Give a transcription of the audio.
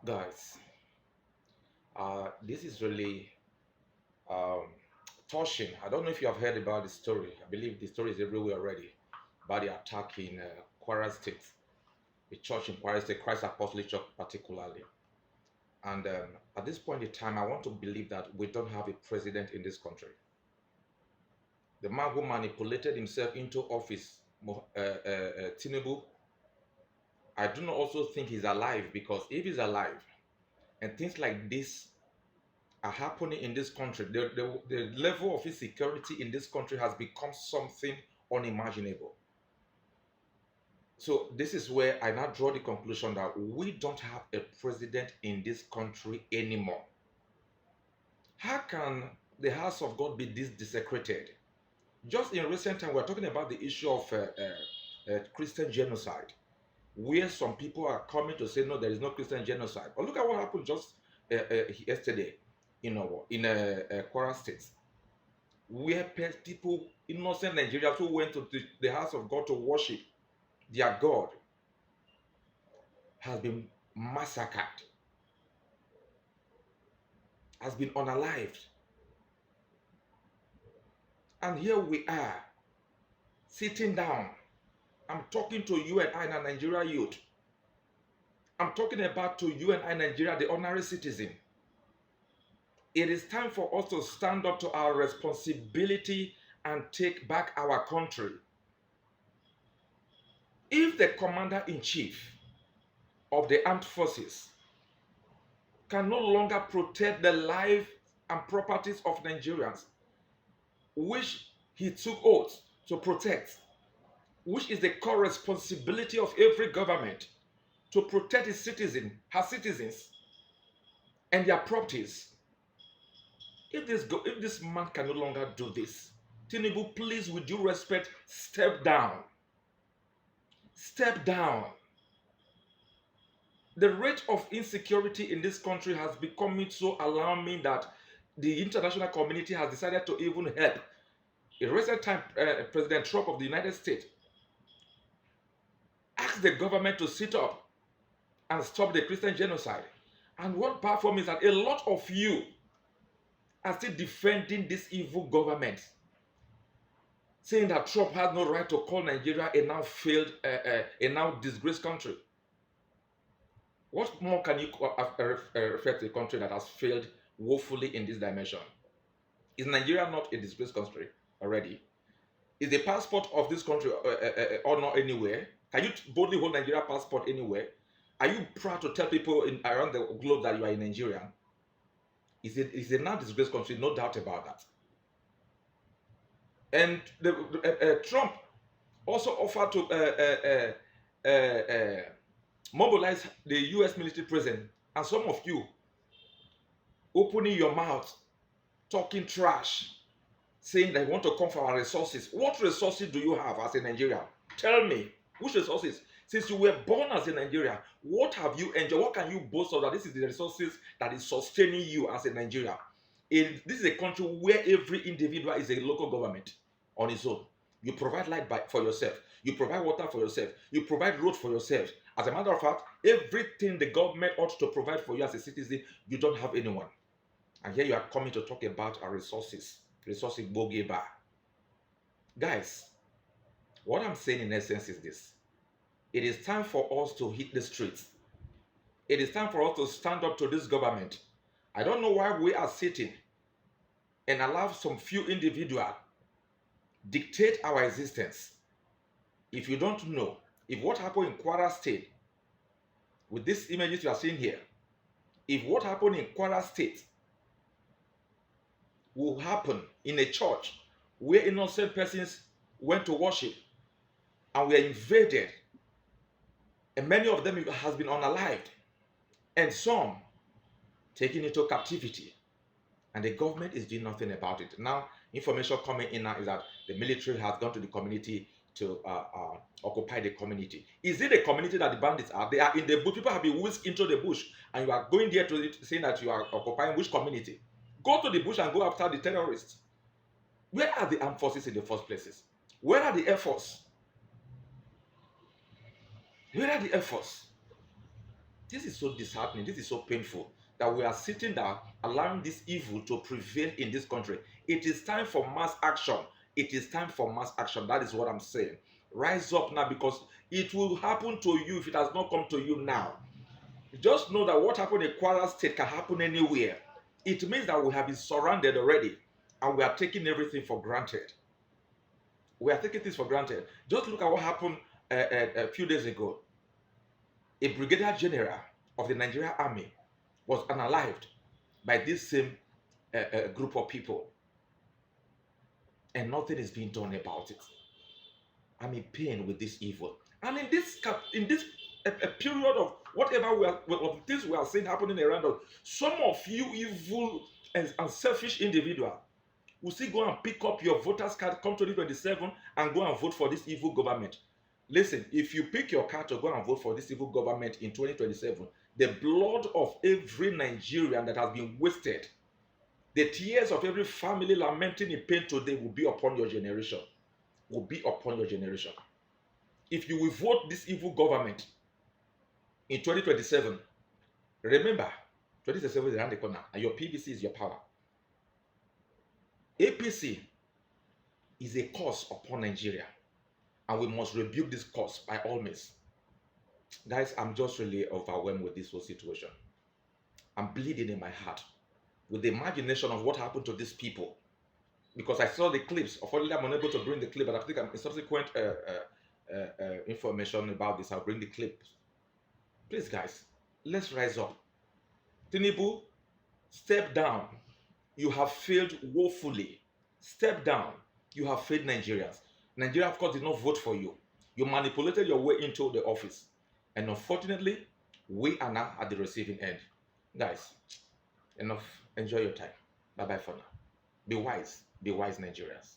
Guys, this is really um, touching. I don't know if you have heard about the story. I believe the story is everywhere already about the attack in Kwara State, the church in Kwara State, Christ Apostolic Church particularly. And at this point in time, I want to believe that we don't have a president in this country. The man who manipulated himself into office, Tinubu, I do not also think he's alive, because if he's alive and things like this are happening in this country, the level of insecurity in this country has become something unimaginable. So this is where I now draw the conclusion that we don't have a president in this country anymore. How can the house of God be this desecrated? Just in recent time, we're talking about the issue of Christian genocide, where some people are coming to say no, there is no Christian genocide. But look at what happened just yesterday in Kwara State, where people, innocent Nigerians who went to the house of God to worship their God, has been massacred, has been unalived. And here we are, sitting down. I'm talking to you and I, the Nigeria youth. I'm talking about to you and I, Nigeria, the ordinary citizen. It is time for us to stand up to our responsibility and take back our country. If the commander in chief of the armed forces can no longer protect the life and properties of Nigerians, which he took oath to protect, which is the core responsibility of every government, to protect its citizen, her citizens, and their properties. If this man can no longer do this, Tinubu, please, with due respect, step down. Step down. The rate of insecurity in this country has become so alarming that the international community has decided to even help. In recent time, President Trump of the United States asked the government to sit up and stop the Christian genocide. And what platform is that a lot of you are still defending this evil government, saying that Trump has no right to call Nigeria a now failed, a now disgraced country. What more can you refer to a country that has failed woefully in this dimension? Is Nigeria not a disgraced country already? Is the passport of this country or not anywhere? Can you boldly hold Nigeria passport anywhere? Are you proud to tell people around the globe that you are a Nigerian? Is a now disgraced country, no doubt about that. And Trump also offered to mobilize the U.S. military presence, and some of you opening your mouth, talking trash, saying that you want to come for our resources. What resources do you have as a Nigerian? Tell me, which resources? Since you were born as a Nigerian, what have you enjoyed? What can you boast of that this is the resources that is sustaining you as a Nigerian? This is a country where every individual is a local government on its own. You provide light for yourself. You provide water for yourself. You provide road for yourself. As a matter of fact, everything the government ought to provide for you as a citizen, you don't have anyone. And here you are coming to talk about our resources. Resources Bogeba. Guys, what I'm saying in essence is this. It is time for us to hit the streets. It is time for us to stand up to this government. I don't know why we are sitting and allow some few individuals dictate our existence. If you don't know, if what happened in Kwara State, with these images you are seeing here, if what happened in Kwara State will happen in a church where innocent persons went to worship and were invaded, and many of them has been unalived, and some taken into captivity, and the government is doing nothing about it. Now, information coming in now is that the military has gone to the community to occupy the community. Is it the community that the bandits are? They are in the bush. People have been whisked into the bush, and you are going there to saying that you are occupying which community? Go to the bush and go after the terrorists. Where are the armed forces in the first places? Where are the Air Force? Where are the Air Force? This is so disheartening. This is so painful that we are sitting down, allowing this evil to prevail in this country. It is time for mass action. It is time for mass action. That is what I'm saying. Rise up now, because it will happen to you if it has not come to you now. Just know that what happened in Kwara State can happen anywhere. It means that we have been surrounded already and we are taking everything for granted. We are taking things for granted. Just look at what happened a few days ago. A brigadier general of the Nigerian army was unalived by this same group of people, and nothing is being done about it. I'm in pain with this evil, and in this a period of whatever of things we are seeing happening around us, some of you evil and selfish individual will still go and pick up your voters card come 2027 and go and vote for this evil government. Listen, if you pick your card to go and vote for this evil government in 2027, the blood of every Nigerian that has been wasted, the tears of every family lamenting in pain today will be upon your generation. Will be upon your generation. If you will vote this evil government in 2027, remember, 2027 is around the corner and your PVC is your power. APC is a curse upon Nigeria, and we must rebuke this curse by all means. Guys, I'm just really overwhelmed with this whole situation. I'm bleeding in my heart with the imagination of what happened to these people, because I saw the clips. Unfortunately, I'm unable to bring the clip, but I think in subsequent information about this, I'll bring the clip. Please, guys, let's rise up. Tinubu, step down. You have failed woefully. Step down. You have failed Nigerians. Nigeria, of course, did not vote for you. You manipulated your way into the office. And unfortunately, we are now at the receiving end. Guys, enough. Enjoy your time. Bye-bye for now. Be wise, Nigerians.